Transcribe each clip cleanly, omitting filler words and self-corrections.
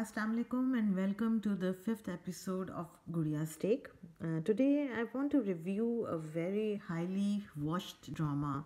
Assalamu alaikum and welcome to the fifth episode of Guriya's Take. Today I want to review a very highly watched drama.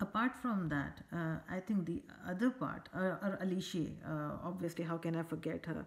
apart from that, I think the other part, Alicia, obviously how can I forget her.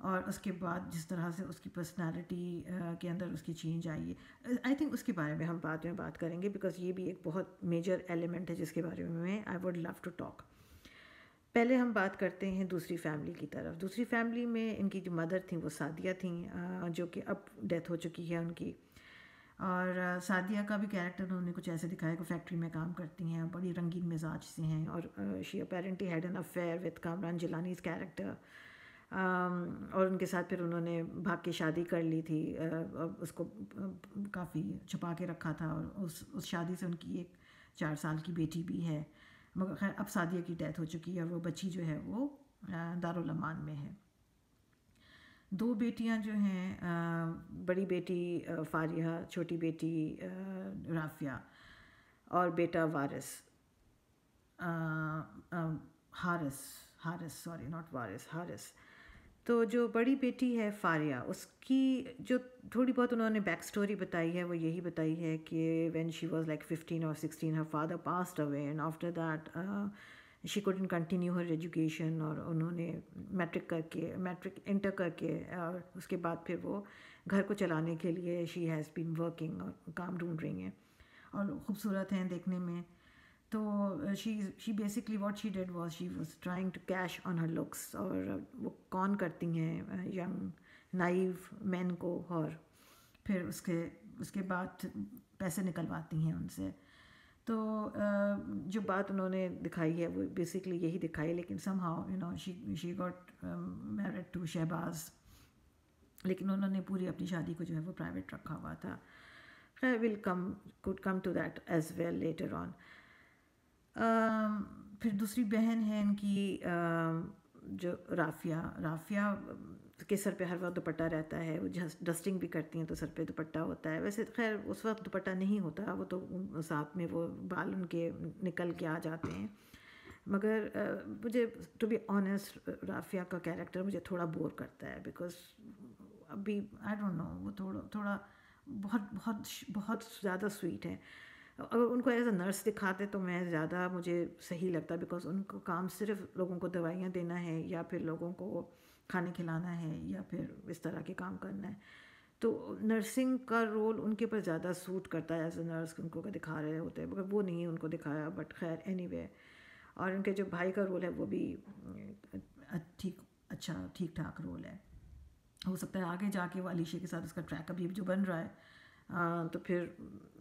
اور اس کے بعد جس طرح سے اس کی personality کے اندر اس کی change آئی ہے. آئی تھنک اس کے بارے میں ہم بعد میں بات کریں گے بیکاز یہ بھی ایک بہت میجر ایلیمنٹ ہے جس کے بارے میں I would love to talk. پہلے ہم بات کرتے ہیں دوسری فیملی کی طرف. دوسری فیملی میں ان کی جو مدر تھیں وہ سعدیہ تھیں جو کہ اب ڈیتھ ہو چکی ہے ان کی. اور سعدیہ کا بھی کیریکٹر انہوں نے کچھ ایسے دکھایا کہ فیکٹری میں کام کرتی ہیں, بڑی رنگین مزاج سے ہیں, اور she apparently had an affair with Kamran Jilani's character. اور ان کے ساتھ پھر انہوں نے بھاگ کے شادی کر لی تھی, اس کو کافی چھپا کے رکھا تھا, اور اس شادی سے ان کی ایک 4 سال کی بیٹی بھی ہے. مگر خیر اب سعدیہ کی ڈیتھ ہو چکی ہے اور وہ بچی جو ہے وہ دارالامان میں ہے. 2 بیٹیاں جو ہیں, بڑی بیٹی فاریہ, چھوٹی بیٹی رافیہ, اور بیٹا وارث, حارث. تو جو بڑی بیٹی ہے فاریہ, اس کی جو تھوڑی بہت انہوں نے بیک سٹوری بتائی ہے وہ یہی بتائی ہے کہ وین شی واز لائک 15 اور 16 her father passed away and after that she couldn't continue her education, اور انہوں نے میٹرک انٹر کر کے اور اس کے بعد پھر وہ گھر کو چلانے کے لیے she has been working, اور کام ڈھونڈ رہی ہیں, اور خوبصورت ہیں دیکھنے میں. تو she basically what she did was she was trying to cash on her looks, اور وہ کون کرتی ہیں ینگ نائیو مین کو, اور پھر اس کے بعد پیسے نکلواتی ہیں ان سے. تو جو بات انہوں نے دکھائی ہے وہ بیسکلی یہی دکھائی, لیکن somehow she got married to Shahbaz, لیکن انہوں نے پوری اپنی شادی کو جو ہے وہ پرائیویٹ رکھا ہوا تھا. خیر could come to that as well later on. پھر دوسری بہن ہے ان کی جو رافیہ کے سر پہ ہر وقت دوپٹہ رہتا ہے, وہ ڈسٹنگ بھی کرتی ہیں تو سر پہ دوپٹہ ہوتا ہے. ویسے خیر اس وقت دوپٹہ نہیں ہوتا, وہ تو ساتھ میں وہ بال ان کے نکل کے آ جاتے ہیں. مگر مجھے ٹو بی آنیسٹ رافیہ کا کیریکٹر مجھے تھوڑا بور کرتا ہے, بیکاز ابھی آئی ڈونٹ نو وہ تھوڑا بہت زیادہ سویٹ ہے. اگر ان کو ایز اے نرس دکھاتے تو میں زیادہ مجھے صحیح لگتا, بیکاز ان کو کام صرف لوگوں کو دوائیاں دینا ہے, یا پھر لوگوں کو کھانے کھلانا ہے, یا پھر اس طرح کے کام کرنا ہے. تو نرسنگ کا رول ان کے اوپر زیادہ سوٹ کرتا ہے ایز اے نرس, ان کو دکھا رہے ہوتے ہیں, مگر وہ نہیں ان کو دکھایا. بٹ خیر اینی وے. اور ان کے جو بھائی کا رول ہے وہ بھی ٹھیک ٹھاک رول ہے. ہو سکتا ہے آگے جا کے وہ علیشہ کے ساتھ اس کا ٹریک ابھی جو بن رہا ہے تو پھر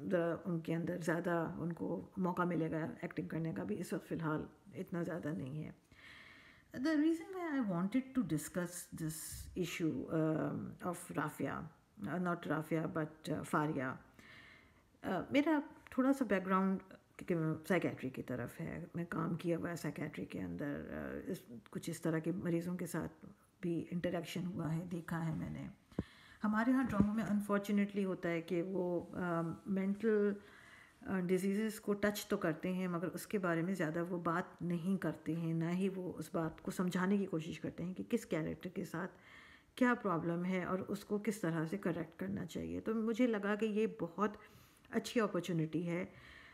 ذرا ان کے اندر زیادہ ان کو موقع ملے گا ایکٹنگ کرنے کا. بھی اس وقت فی الحال اتنا زیادہ نہیں ہے. The reason why I wanted to discuss this issue of Rafia, not Rafia but Faria, میرا تھوڑا سا بیک گراؤنڈ سائیکیٹری کی طرف ہے. میں کام کیا ہوا ہے سائیکیٹری کے اندر, کچھ اس طرح کے مریضوں کے ساتھ بھی انٹریکشن ہوا ہے, دیکھا ہے میں نے. ہمارے یہاں ڈراموں میں انفارچونیٹلی ہوتا ہے کہ وہ مینٹل ڈیزیزز کو ٹچ تو کرتے ہیں, مگر اس کے بارے میں زیادہ وہ بات نہیں کرتے ہیں, نہ ہی وہ اس بات کو سمجھانے کی کوشش کرتے ہیں کہ کس کیریکٹر کے ساتھ کیا پرابلم ہے اور اس کو کس طرح سے کریکٹ کرنا چاہیے. تو مجھے لگا کہ یہ بہت اچھی اپرچونیٹی ہے,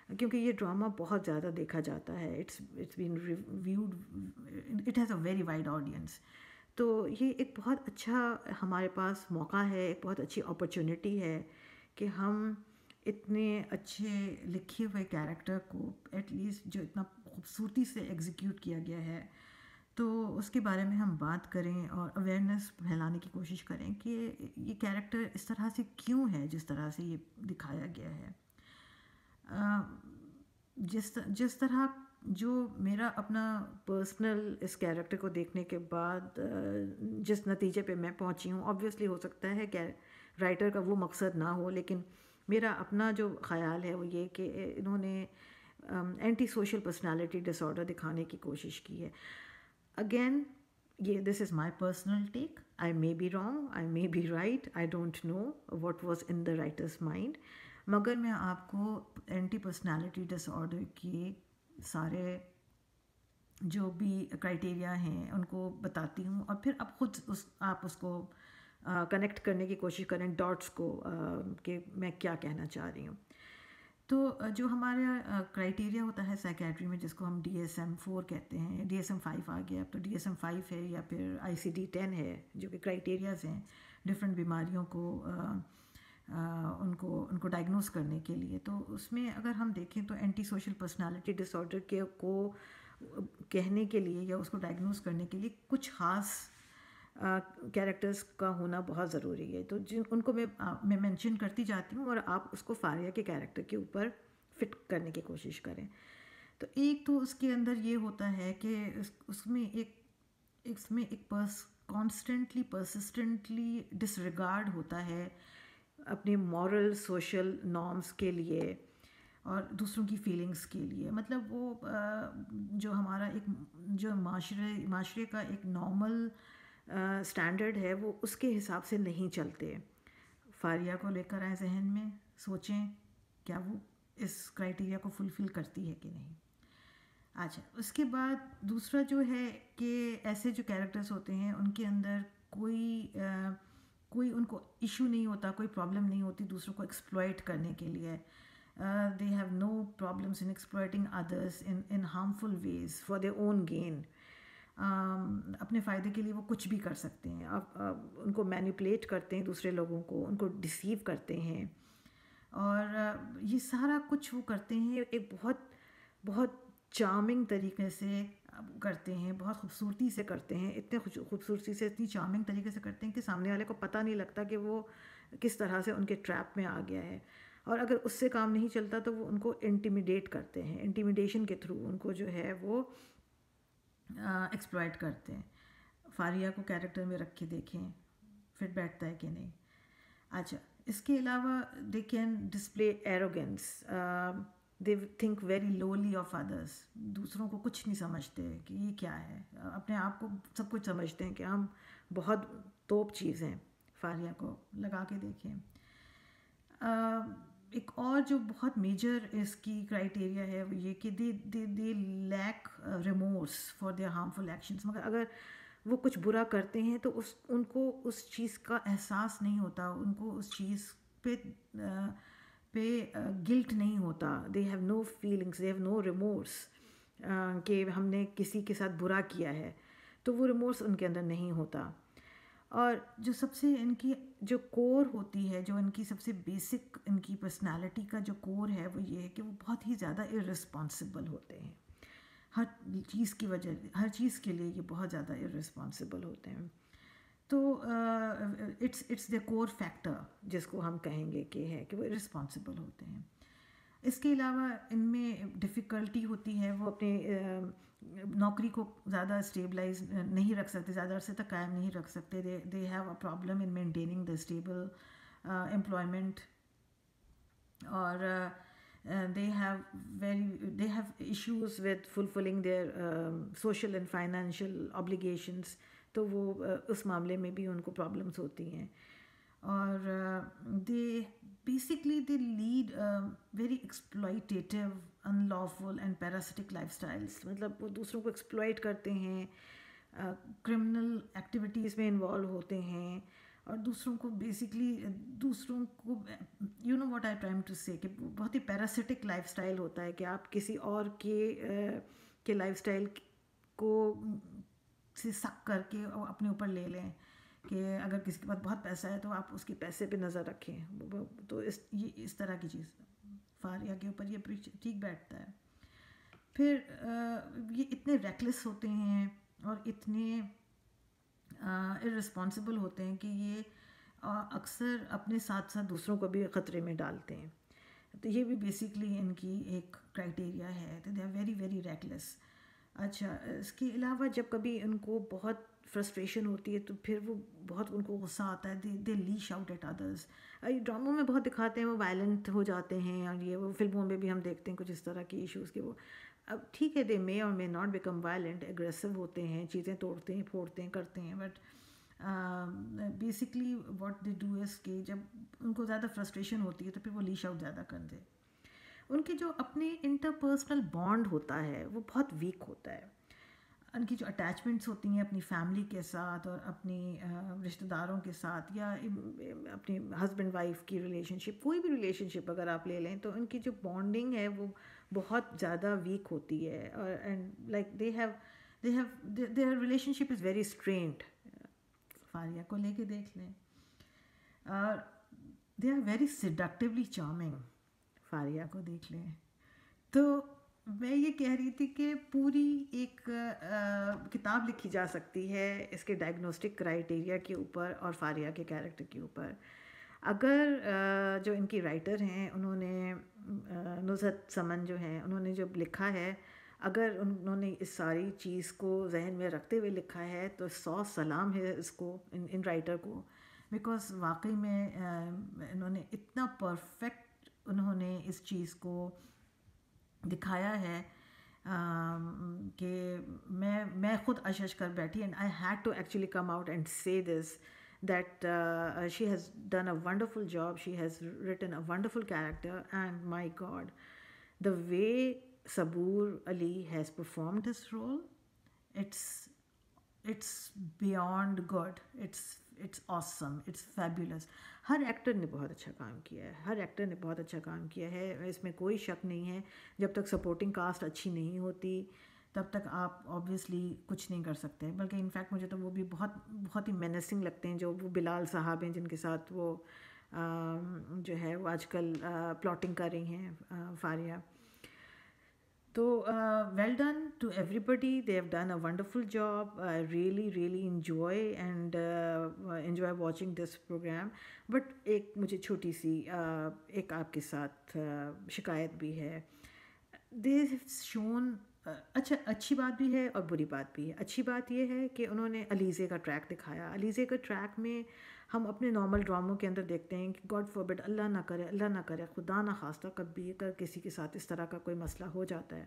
کیونکہ یہ ڈرامہ بہت زیادہ دیکھا جاتا ہے. It's been reviewed, it has a very wide audience. تو یہ ایک بہت اچھا ہمارے پاس موقع ہے, ایک بہت اچھی اپرچونیٹی ہے کہ ہم اتنے اچھے لکھے ہوئے کیریکٹر کو ایٹ لیسٹ جو اتنا خوبصورتی سے ایگزیکیوٹ کیا گیا ہے, تو اس کے بارے میں ہم بات کریں اور اویئرنیس پھیلانے کی کوشش کریں کہ یہ کیریکٹر اس طرح سے کیوں ہے جس طرح سے یہ دکھایا گیا ہے. جس طرح جو میرا اپنا پرسنل اس کیریکٹر کو دیکھنے کے بعد جس نتیجے پہ میں پہنچی ہوں, آبویسلی ہو سکتا ہے کہ رائٹر کا وہ مقصد نہ ہو, لیکن میرا اپنا جو خیال ہے وہ یہ کہ انہوں نے anti social personality disorder دکھانے کی کوشش کی ہے. اگین یہ this is my personal take, I may be wrong, I may be right, I don't know what was in the writer's mind, مگر میں آپ کو اینٹی پرسنالٹی ڈس آرڈر کے سارے جو بھی کرائٹیریا ہیں ان کو بتاتی ہوں, اور پھر اب خود آپ اس کو کنیکٹ کرنے کی کوشش کریں ڈاٹس کو کہ میں کیا کہنا چاہ رہی ہوں. تو جو ہمارا کرائٹیریا ہوتا ہے سائیکیٹری میں، جس کو ہم DSM-4 کہتے ہیں، DSM-5 آ گیا، اب تو DSM-5 ہے یا پھر ICD-10 ہے، جو کہ کرائٹیریاز ہیں ڈفرینٹ بیماریوں کو ان کو ڈائگنوز کرنے کے لیے. تو اس میں اگر ہم دیکھیں تو اینٹی سوشل پرسنالٹی ڈس آرڈر کے کو کہنے کے لیے یا اس کو ڈائگنوز کرنے کے لیے کچھ خاص کیریکٹرز کا ہونا بہت ضروری ہے. تو ان کو میں مینشن کرتی جاتی ہوں، اور آپ اس کو فاریہ کے کیریکٹر کے اوپر فٹ کرنے کی کوشش کریں. تو ایک تو اس کے اندر یہ ہوتا ہے کہ اس میں ایک کانسٹنٹلی پرسسٹنٹلی ڈسریگارڈ ہوتا ہے اپنے مورل سوشل نارمس کے لیے اور دوسروں کی فیلنگس کے لیے. مطلب وہ جو ہمارا ایک جو معاشرے کا ایک نارمل اسٹینڈرڈ ہے، وہ اس کے حساب سے نہیں چلتے. فاریہ کو لے کر آئیں ذہن میں، سوچیں کیا وہ اس کرائٹیریا کو فلفل کرتی ہے کہ نہیں. اچھا، اس کے بعد دوسرا جو ہے کہ ایسے جو کیریکٹرز ہوتے ہیں ان کے اندر کوئی ان کو ایشو نہیں ہوتا، کوئی پرابلم نہیں ہوتی دوسروں کو ایکسپلائٹ کرنے کے لیے. They have no problems in exploiting others in harmful ways for their own gain. اپنے فائدے کے لیے وہ کچھ بھی کر سکتے ہیں. ان کو مینیپولیٹ کرتے ہیں دوسرے لوگوں کو، ان کو ڈسیو کرتے ہیں، اور یہ سارا کچھ وہ کرتے ہیں ایک بہت چارمنگ طریقے سے کرتے ہیں، بہت خوبصورتی سے کرتے ہیں، اتنے خوبصورتی سے، اتنی چارمنگ طریقے سے کرتے ہیں کہ سامنے والے کو پتہ نہیں لگتا کہ وہ کس طرح سے ان کے ٹریپ میں آ گیا ہے. اور اگر اس سے کام نہیں چلتا تو وہ ان کو انٹیمیڈیٹ کرتے ہیں، انٹیمیڈیشن کے تھرو ان کو جو ہے وہ ایکسپلائٹ کرتے ہیں. فاریہ کو کیریکٹر میں رکھ کے دیکھیں فٹ بیٹھتا ہے کہ نہیں. اچھا، اس کے علاوہ they can display arrogance, they think very lovely of others. دوسروں کو کچھ نہیں سمجھتے کہ یہ کیا ہے، اپنے آپ کو سب کچھ سمجھتے ہیں کہ ہم بہت توپ چیز ہیں. فاریہ کو لگا کے دیکھیں. ایک اور جو بہت میجر اس کی کرائٹیریا ہے وہ یہ کہ they lack remorse for their harmful actions. مگر اگر وہ کچھ برا کرتے ہیں تو ان کو اس چیز کا احساس نہیں ہوتا، ان کو اس چیز پہ گلٹ نہیں ہوتا. دے have know feelings, they have know remorse کہ ہم نے کسی کے ساتھ برا کیا ہے، تو وہ ریمورس ان کے اندر نہیں ہوتا. اور جو سب سے ان کی جو کور ہوتی ہے، جو ان کی سب سے بیسک ان کی پرسنالٹی کا جو کور ہے وہ یہ ہے کہ وہ بہت ہی زیادہ ارسپانسبل ہوتے ہیں. ہر چیز کی وجہ، ہر چیز کے لیے یہ بہت زیادہ ارسپانسبل ہوتے ہیں. تو اٹس دا کور فیکٹر جس کو ہم کہیں گے کہ ہے کہ وہ ارسپانسبل ہوتے ہیں. اس کے علاوہ ان میں ڈفیکلٹی ہوتی ہے، وہ اپنے نوکری کو زیادہ اسٹیبلائز نہیں رکھ سکتے، زیادہ عرصے تک قائم نہیں رکھ سکتے. They have a problem in maintaining the stable employment, اور they have issues with fulfilling their social and financial obligations. تو وہ اس معاملے میں بھی ان کو پرابلمس ہوتی ہیں. اور they lead very exploitative, unlawful and parasitic lifestyles. مطلب وہ دوسروں کو ایکسپلائٹ کرتے ہیں، کرمنل ایکٹیویٹیز میں انوالو ہوتے ہیں، اور دوسروں کو you know what I trying to say, کہ بہت ہی پیراسٹک لائف اسٹائل ہوتا ہے کہ آپ کسی اور کے لائف اسٹائل کو سے سک کر کے اپنے اوپر لے لیں. کہ اگر کسی کے پاس بہت پیسہ ہے تو آپ اس کے پیسے پہ نظر رکھیں. تو یہ اس طرح کی چیز فاریہ کے اوپر یہ ٹھیک بیٹھتا ہے. پھر یہ اتنے ریکلیس ہوتے ہیں اور اتنے ارسپانسبل ہوتے ہیں کہ یہ اکثر اپنے ساتھ ساتھ دوسروں کو بھی خطرے میں ڈالتے ہیں. تو یہ بھی بیسکلی ان کی ایک کرائٹیریا ہے. They are very very reckless. اچھا، اس کے علاوہ جب کبھی ان کو بہت فرسٹریشن ہوتی ہے تو پھر وہ بہت ان کو غصہ آتا ہے. دے لیش آؤٹ ایٹ ادرس. ڈراموں میں بہت دکھاتے ہیں وہ وائلنٹ ہو جاتے ہیں، اور یہ وہ فلموں میں بھی ہم دیکھتے ہیں کچھ اس طرح کی ایشوز کے. وہ اب ٹھیک ہے، دے مے اور may not become violent, aggressive ہوتے ہیں، چیزیں توڑتے ہیں، پھوڑتے ہیں، کرتے ہیں. But basically what they do is کہ جب ان کو زیادہ فرسٹریشن ہوتی ہے تو پھر وہ لیش آؤٹ زیادہ کر دے. ان کے جو اپنے انٹرپرسنل بانڈ ہوتا ہے وہ بہت ویک ہوتا ہے. ان کی جو اٹیچمنٹس ہوتی ہیں اپنی فیملی کے ساتھ اور اپنی رشتہ داروں کے ساتھ یا اپنی ہسبینڈ وائف کی ریلیشن شپ، کوئی بھی ریلیشن شپ اگر آپ لے لیں تو ان کی جو بانڈنگ ہے وہ بہت زیادہ ویک ہوتی ہے، اور and like their relationship is very strained. Faria کو لے کے دیکھ لیں، اور they are very seductively charming. Faria کو دیکھ لیں. تو میں یہ کہہ رہی تھی کہ پوری ایک کتاب لکھی جا سکتی ہے اس کے ڈائگنوسٹک کرائیٹیریا کے اوپر اور فاریہ کے کیریکٹر کے اوپر. اگر جو ان کی رائٹر ہیں انہوں نے نزہت سمن جو ہیں انہوں نے جب لکھا ہے، اگر انہوں نے اس ساری چیز کو ذہن میں رکھتے ہوئے لکھا ہے تو 100 سلام ہے اس کو، ان رائٹر کو، بیکاز واقعی میں انہوں نے اتنا پرفیکٹ انہوں نے اس چیز کو دکھایا ہے کہ میں خود اشش کر بیٹھی. And I had to actually come out and say this that she has done a wonderful job, she has written a wonderful character, and my God, the way Saboor Ali has performed this role, it's beyond good, it's awesome, it's fabulous. Hare actor نے بہت اچھا کام کیا ہے، ہر actor نے بہت اچھا کام کیا ہے، اس میں کوئی شک نہیں ہے. جب تک سپورٹنگ کاسٹ اچھی نہیں ہوتی تب تک آپ آبویسلی کچھ نہیں کر سکتے. بلکہ انفیکٹ مجھے تو وہ بھی بہت ہی مینسنگ لگتے ہیں، جو وہ بلال صاحب ہیں جن کے ساتھ وہ جو ہے وہ آج کل پلاٹنگ کر رہی ہیں فاریہ. تو well done to everybody, they have done a wonderful job. I really enjoy watching this program. But ایک مجھے چھوٹی سی ایک آپ کے ساتھ شکایت بھی ہے. دے ہیو شون، اچھی بات بھی ہے اور بری بات بھی ہے. اچھی بات یہ ہے کہ انہوں نے علیزے کا ٹریک دکھایا. علیزے کا ٹریک میں ہم اپنے نارمل ڈراموں کے اندر دیکھتے ہیں کہ گاڈ فاربڈ، اللہ نہ کرے خدا نہ خواستہ کبھی اگر کسی کے ساتھ اس طرح کا کوئی مسئلہ ہو جاتا ہے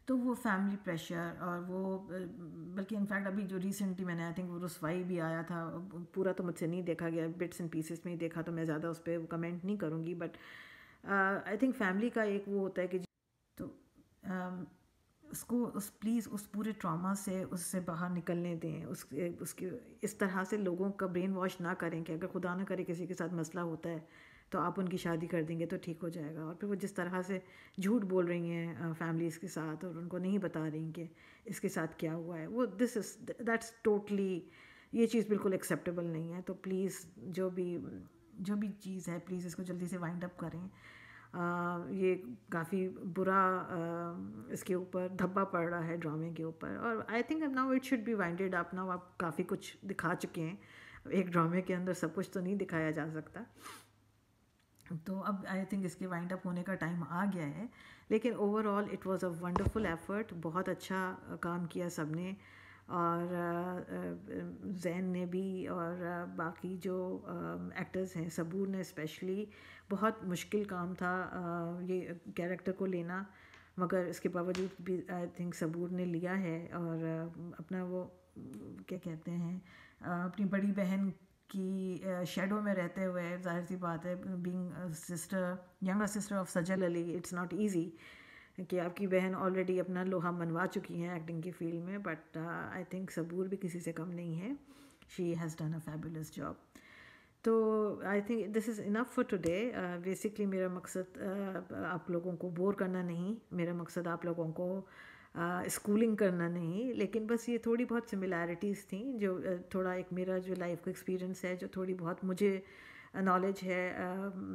تو وہ فیملی پریشر، اور وہ بلکہ انفیکٹ ابھی جو ریسنٹلی میں نے آئی تھنک وہ رسوائی بھی آیا تھا، پورا تو مجھ سے نہیں دیکھا گیا، بٹس اینڈ پیسز میں ہی دیکھا، تو میں زیادہ اس پہ کمنٹ نہیں کروں گی. بٹ آئی تھنک فیملی کا ایک وہ ہوتا ہے کہ تو اس کو پلیز اس پورے ٹراما سے اس سے باہر نکلنے دیں. اس کی اس طرح سے لوگوں کا برین واش نہ کریں کہ اگر خدا نہ کرے کسی کے ساتھ مسئلہ ہوتا ہے تو آپ ان کی شادی کر دیں گے تو ٹھیک ہو جائے گا. اور پھر وہ جس طرح سے جھوٹ بول رہی ہیں فیملیز کے ساتھ اور ان کو نہیں بتا رہی کہ اس کے ساتھ کیا ہوا ہے، وہ دیٹس ٹوٹلی، یہ چیز بالکل ایکسیپٹیبل نہیں ہے. تو پلیز جو بھی چیز ہے پلیز اس کو جلدی سے وائنڈ اپ کریں. یہ کافی برا اس کے اوپر دھبا پڑ رہا ہے ڈرامے کے اوپر، اور I think now it should be winded up. Now آپ کافی کچھ دکھا چکے ہیں، ایک ڈرامے کے اندر سب کچھ تو نہیں دکھایا جا سکتا. تو اب آئی تھنک اس کے وائنڈ اپ ہونے کا ٹائم آ گیا ہے. لیکن over all it was a wonderful effort. بہت اچھا کام کیا سب نے، اور زین نے بھی اور باقی جو ایکٹرز ہیں، صبور نے اسپیشلی، بہت مشکل کام تھا یہ کیریکٹر کو لینا، مگر اس کے باوجود بھی آئی تھنک صبور نے لیا ہے. اور اپنا وہ کیا کہتے ہیں، اپنی بڑی بہن کی شیڈو میں رہتے ہوئے، ظاہر سی بات ہے being younger sister of Sajal Ali, it's not easy کہ آپ کی بہن آلریڈی اپنا لوہا منوا چکی ہیں ایکٹنگ کی فیلڈ میں. بٹ آئی تھنک صبور بھی کسی سے کم نہیں ہے. She has done a fabulous job. تو I think this is enough for today. Basically میرا مقصد آپ لوگوں کو بور کرنا نہیں، میرا مقصد آپ لوگوں کو اسکولنگ کرنا نہیں، لیکن بس یہ تھوڑی بہت سملیرٹیز تھیں، جو تھوڑا ایک میرا جو لائف کا ایکسپیرئنس ہے، جو تھوڑی بہت مجھے نالج ہے،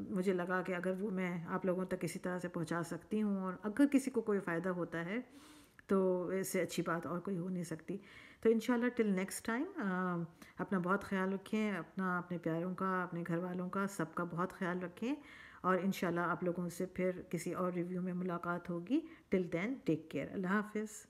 مجھے لگا کہ اگر وہ میں آپ لوگوں تک کسی طرح سے پہنچا سکتی ہوں، اور اگر کسی کو کوئی فائدہ ہوتا ہے تو اس سے اچھی بات اور کوئی ہو نہیں سکتی. تو انشاءاللہ ٹل نیکسٹ ٹائم اپنا بہت خیال رکھیں، اپنے پیاروں کا، اپنے گھر والوں کا، سب کا بہت خیال رکھیں، اور انشاءاللہ آپ لوگوں سے پھر کسی اور ریویو میں ملاقات ہوگی. ٹل دین ٹیک کیئر. اللہ حافظ.